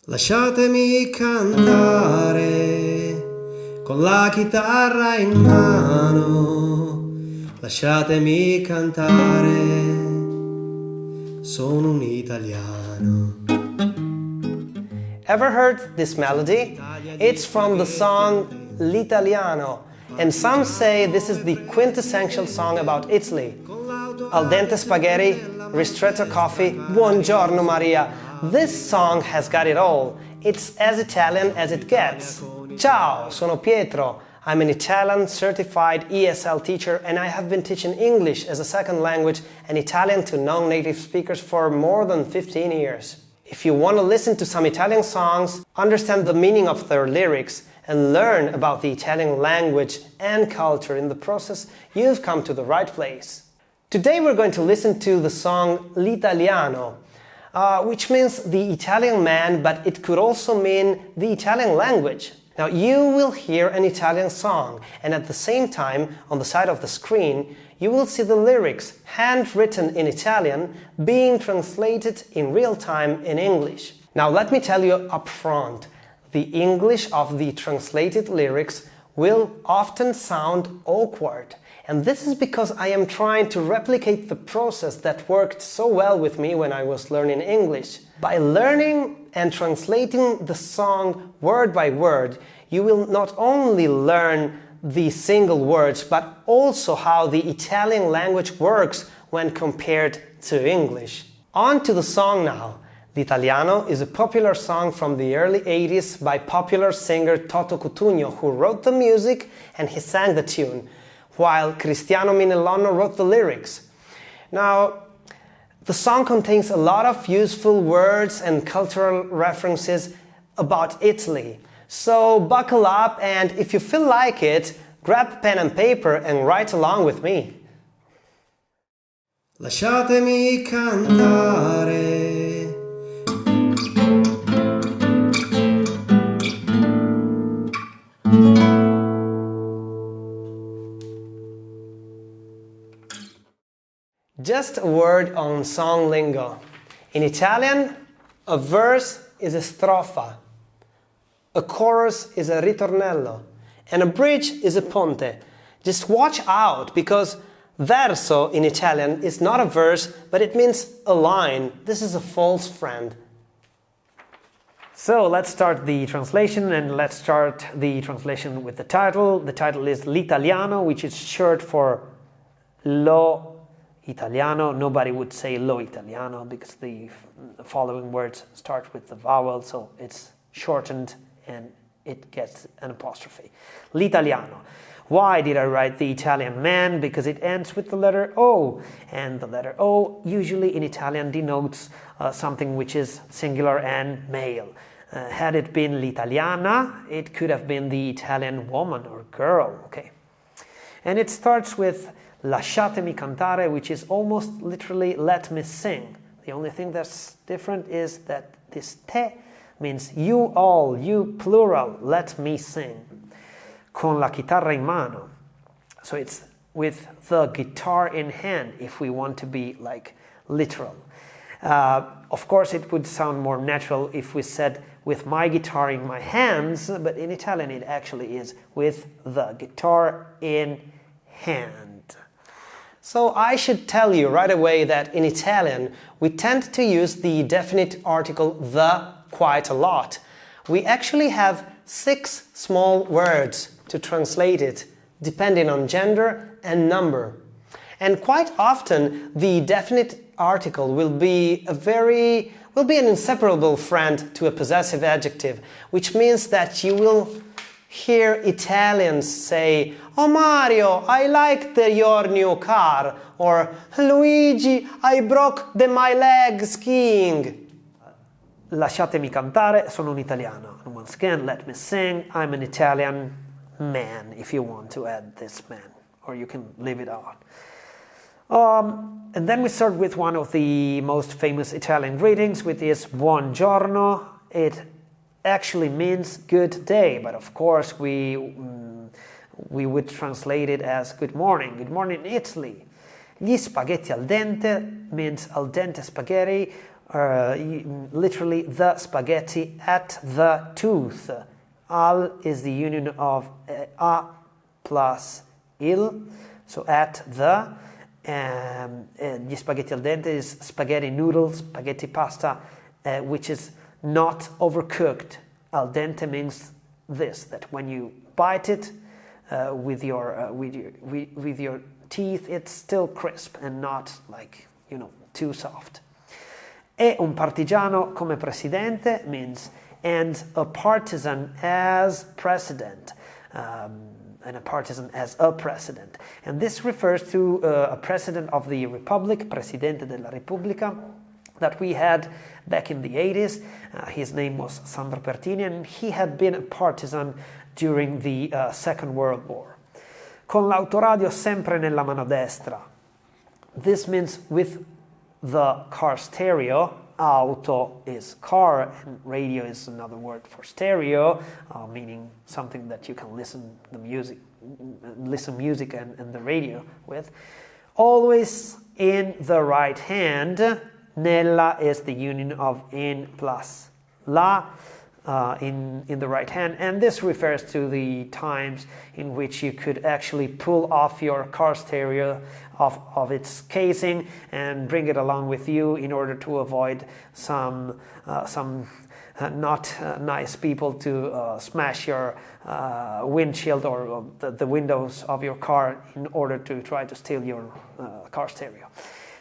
Lasciatemi cantare con la chitarra in mano, lasciatemi cantare, sono un italiano. Ever heard this melody? It's from the song L'Italiano, and some say this is the quintessential song about Italy. Al dente spaghetti, ristretto coffee, Buongiorno Maria. This song has got it all. It's as Italian as it gets. Ciao, sono Pietro. I'm an Italian certified ESL teacher and I have been teaching English as a second language and Italian to non-native speakers for more than 15 years. If you want to listen to some Italian songs, understand the meaning of their lyrics, and learn about the Italian language and culture in the process, you've come to the right place. Today we're going to listen to the song L'Italiano, which means the Italian man, but it could also mean the Italian language. Now you will hear an Italian song, and at the same time, on the side of the screen, you will see the lyrics, handwritten in Italian, being translated in real time in English. Now let me tell you up front, the English of the translated lyrics will often sound awkward. And this is because I am trying to replicate the process that worked so well with me when I was learning English. By learning and translating the song word by word, you will not only learn the single words, but also how the Italian language works when compared to English. On to the song now. L'Italiano is a popular song from the early 80s by popular singer Cutugno, who wrote the music and he sang the tune, while Minellono wrote the lyrics. Now, the song contains a lot of useful words and cultural references about Italy. So buckle up and if you feel like it, grab pen and paper and write along with me. Lasciatemi cantare. Just a word on song lingo. In Italian, a verse is a strofa, a chorus is a ritornello, and a bridge is a ponte. Just watch out, because verso in Italian is not a verse, but it means a line. This is a false friend. So let's start the translation, and let's start the translation with the title. The title is L'Italiano, which is short for Lo Italiano. Nobody would say Lo Italiano because the following words start with the vowel, so it's shortened and it gets an apostrophe. L'Italiano. Why did I write the Italian man? Because it ends with the letter O, and the letter O usually in Italian denotes something which is singular and male. Had it been l'italiana, it could have been the Italian woman or girl, okay? And it starts with lasciatemi cantare, which is almost literally let me sing. The only thing that's different is that this te means you all, you plural, let me sing. Con la chitarra in mano. So it's with the guitar in hand, if we want to be like literal. Of course, it would sound more natural if we said with my guitar in my hands, but in Italian it actually is with the guitar in hand. So I should tell you right away that in Italian we tend to use the definite article the quite a lot. We actually have 6 small words to translate it, depending on gender and number. And quite often the definite article will be an inseparable friend to a possessive adjective, which means that you will hear Italians say, "Oh Mario, I liked your new car," or "Luigi, I broke my leg skiing." Lasciatemi cantare, sono un italiano. And once again, let me sing, I'm an Italian man, if you want to add this man, or you can leave it out. And then we start with one of the most famous Italian greetings, which is Buongiorno. It actually means good day, but of course we would translate it as good morning in Italy. Gli spaghetti al dente means al dente spaghetti, literally the spaghetti at the tooth. Al is the union of a plus il, so at the. Gli spaghetti al dente is spaghetti noodles, spaghetti pasta, which is not overcooked. Al dente means this, that when you bite it with your teeth, it's still crisp and not like, too soft. E un partigiano come presidente means and a partisan as president. And a partisan as a president. And this refers to a president of the Republic, Presidente della Repubblica, that we had back in the 80s. His name was Sandro Pertini, and he had been a partisan during the Second World War. Con l'autoradio sempre nella mano destra. This means with the car stereo. Auto is car, and radio is another word for stereo, meaning something that you can listen music and the radio with. Always in the right hand. Nella is the union of in plus la in the right hand, and this refers to the times in which you could actually pull off your car stereo of its casing and bring it along with you in order to avoid some not nice people to smash your windshield or the windows of your car in order to try to steal your car stereo.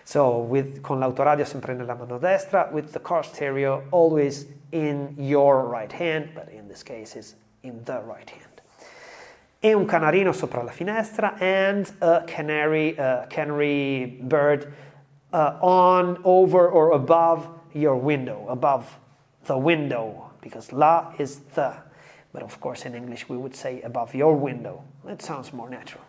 So con l'autoradio sempre nella mano destra, with the car stereo always in your right hand, but in this case is in the right hand. E un canarino sopra la finestra, and a canary bird on, over, or above your window, above the window, because la is the, but of course in English we would say above your window. It sounds more natural.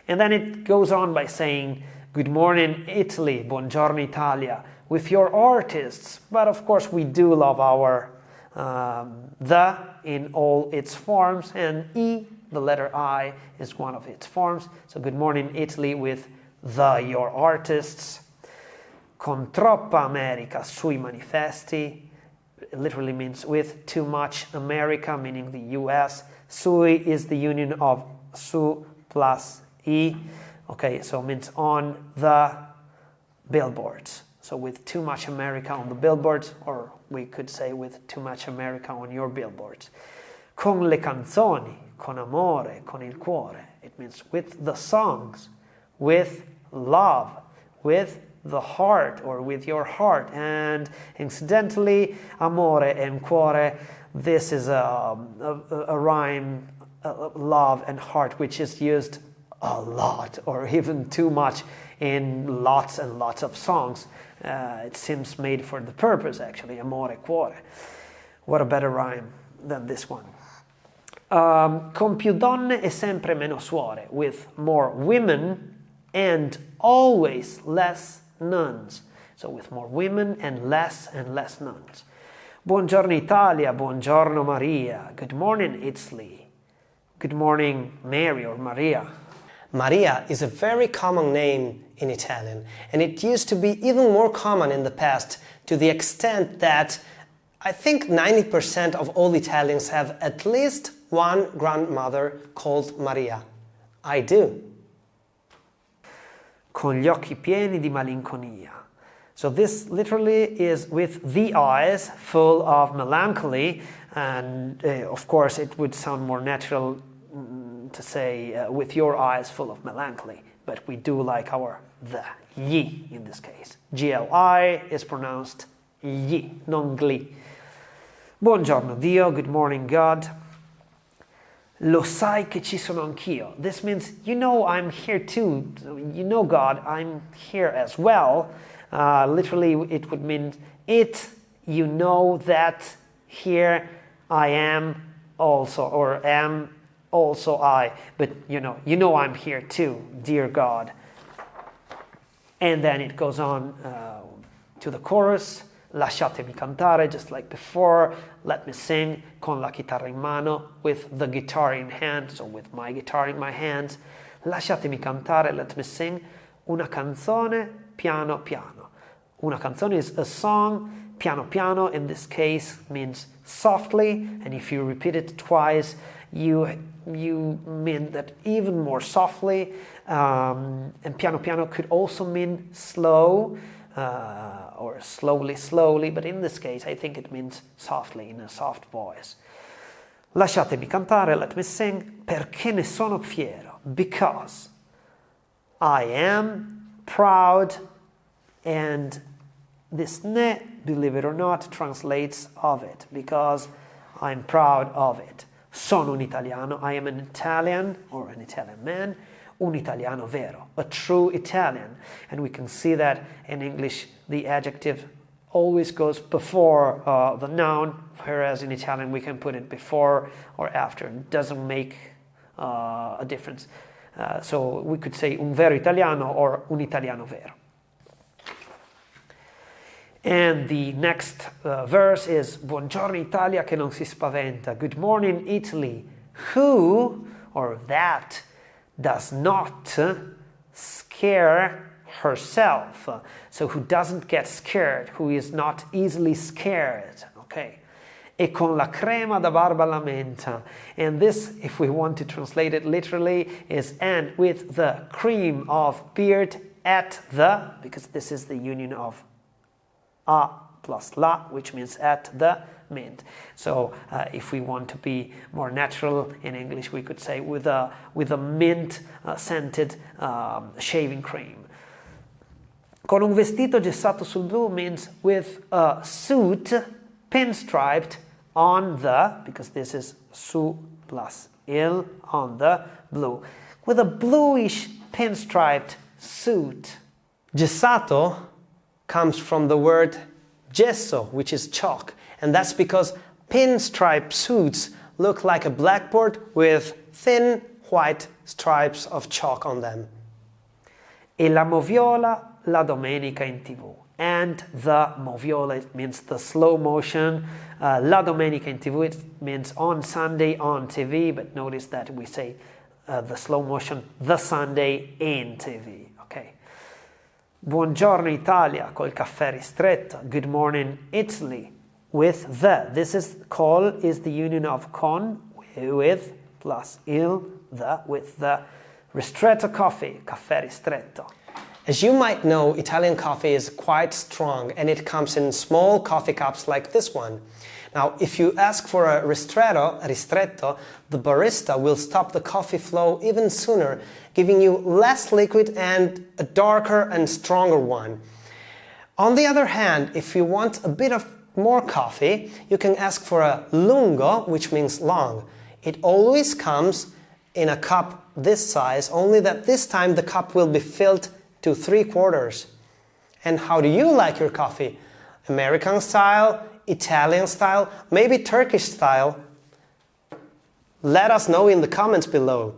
And then it goes on by saying, good morning Italy, Buongiorno Italia, with your artists, but of course we do love our the in all its forms, and I, the letter I, is one of its forms. So good morning Italy with your artists. Con troppa America sui manifesti, it literally means with too much America, meaning the US. Sui is the union of su plus I. Okay, so it means on the billboards. So with too much America on the billboards, or we could say with too much America on your billboards. Con le canzoni, con amore, con il cuore. It means with the songs, with love, with the heart, or with your heart. And incidentally, amore and cuore, this is a rhyme, love and heart, which is used a lot, or even too much, in lots and lots of songs. It seems made for the purpose, actually, amore, cuore. What a better rhyme than this one. Con più donne e sempre meno suore, with more women and always less nuns. So with more women and less nuns. Buongiorno Italia, buongiorno Maria. Good morning Italy. Good morning Mary or Maria. Maria is a very common name in Italian, and it used to be even more common in the past, to the extent that I think 90% of all Italians have at least one grandmother called Maria. I do. Con gli occhi pieni di malinconia. So this literally is with the eyes full of melancholy, and of course it would sound more natural to say with your eyes full of melancholy, but we do like our the, gli in this case. Gli is pronounced gli, non gli. Buongiorno Dio, good morning God. Lo sai che ci sono anch'io. This means, I'm here too. God, I'm here as well. Literally it would mean that here I am also, or am also I, but I'm here too, dear God. And then it goes on to the chorus. Lasciatemi cantare, just like before. Let me sing, con la chitarra in mano, with the guitar in hand, so with my guitar in my hands. Lasciatemi cantare, let me sing, una canzone piano piano. Una canzone is a song. Piano piano in this case means softly, and if you repeat it twice, you mean that even more softly. And piano piano could also mean slow or slowly, but in this case I think it means softly, in a soft voice. Lasciatemi cantare, let me sing, perché ne sono fiero, because I am proud, and this ne, believe it or not, translates of it, because I'm proud of it. Sono un italiano, I am an Italian, or an Italian man, un italiano vero, a true Italian. And we can see that in English the adjective always goes before the noun, whereas in Italian we can put it before or after. It doesn't make a difference. So we could say un vero italiano or un italiano vero. And the next verse is Buongiorno Italia che non si spaventa. Good morning Italy, who or that does not scare herself. So who doesn't get scared, who is not easily scared. Okay. E con la crema da barba alla menta. And this, if we want to translate it literally, is and with the cream of beard at the, because this is the union of a plus la, which means at the mint. So if we want to be more natural in English, we could say with a mint scented shaving cream. Con un vestito gessato sul blu means with a suit pinstriped on the, because this is su plus il, on the blue, with a bluish pinstriped suit. Gessato comes from the word gesso, which is chalk, and that's because pinstripe suits look like a blackboard with thin white stripes of chalk on them. E la moviola la domenica in TV. And the moviola, it means the slow motion. La domenica in TV, it means on Sunday on TV, but notice that we say the slow motion, the Sunday in TV. Okay. Buongiorno Italia col caffè ristretto. Good morning Italy with the. This is col is the union of con with plus il, the, with the ristretto coffee, caffè ristretto. As you might know, Italian coffee is quite strong and it comes in small coffee cups like this one. Now, if you ask for a ristretto, the barista will stop the coffee flow even sooner, giving you less liquid and a darker and stronger one. On the other hand, if you want a bit of more coffee, you can ask for a lungo, which means long. It always comes in a cup this size, only that this time the cup will be filled to 3/4. And how do you like your coffee? American style, Italian style, maybe Turkish style? Let us know in the comments below.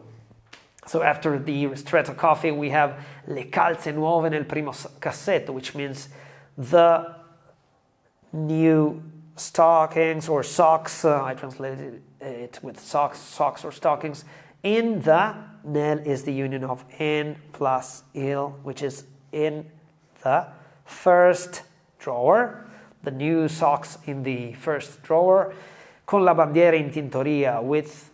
So after the ristretto coffee, we have le calze nuove nel primo cassetto, which means the new stockings or socks. I translated it with socks or stockings. In the, nel is the union of in plus il, which is in the first drawer. The new socks in the first drawer. Con la bandiera in tintoria, with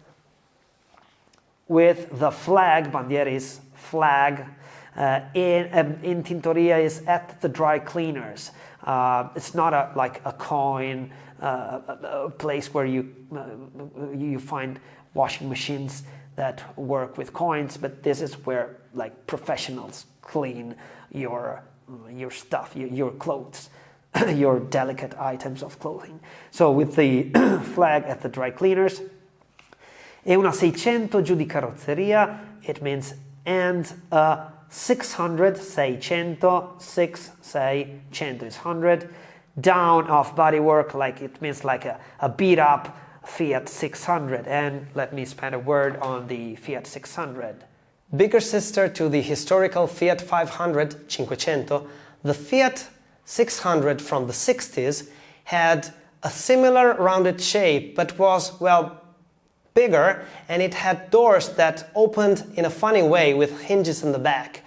the flag. Bandiera is flag. In tintoria is at the dry cleaners. It's not like a coin, a place where you find washing machines that work with coins, but this is where like professionals clean your stuff, your clothes, your delicate items of clothing. So with the flag at the dry cleaners. E una 600 giù di carrozzeria, it means and a 600, 600 is 100, down of bodywork, like it means like a beat up Fiat 600. And let me spend a word on the Fiat 600. Bigger sister to the historical Fiat 500, 500, the Fiat 600 from the 60s had a similar rounded shape, but was, well, bigger, and it had doors that opened in a funny way with hinges in the back.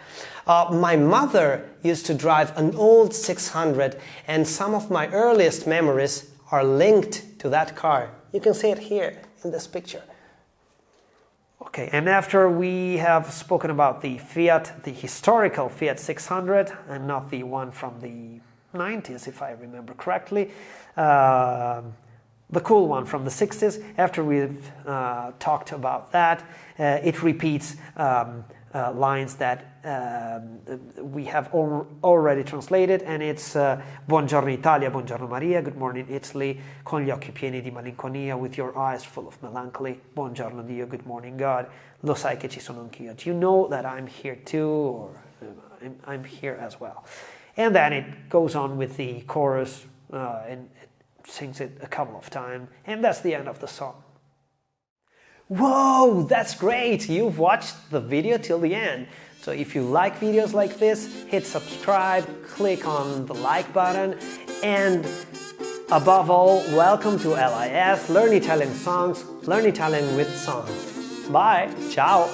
My mother used to drive an old 600, and some of my earliest memories are linked to that car. You can see it here in this picture. Okay, and after we have spoken about the Fiat, the historical Fiat 600, and not the one from the 90s, if I remember correctly, the cool one from the 60s, after we've talked about that, it repeats lines that we have already translated, and it's Buongiorno Italia, Buongiorno Maria, good morning Italy, con gli occhi pieni di malinconia, with your eyes full of melancholy, Buongiorno Dio, good morning God, lo sai che ci sono anch'io, do you know that I'm here too, or I'm here as well. And then it goes on with the chorus, and it sings it a couple of times, and that's the end of the song. Whoa, that's great! You've watched the video till the end. So if you like videos like this, hit subscribe, click on the like button, and above all, welcome to LIS Learn Italian Songs, learn Italian with songs. Bye, ciao!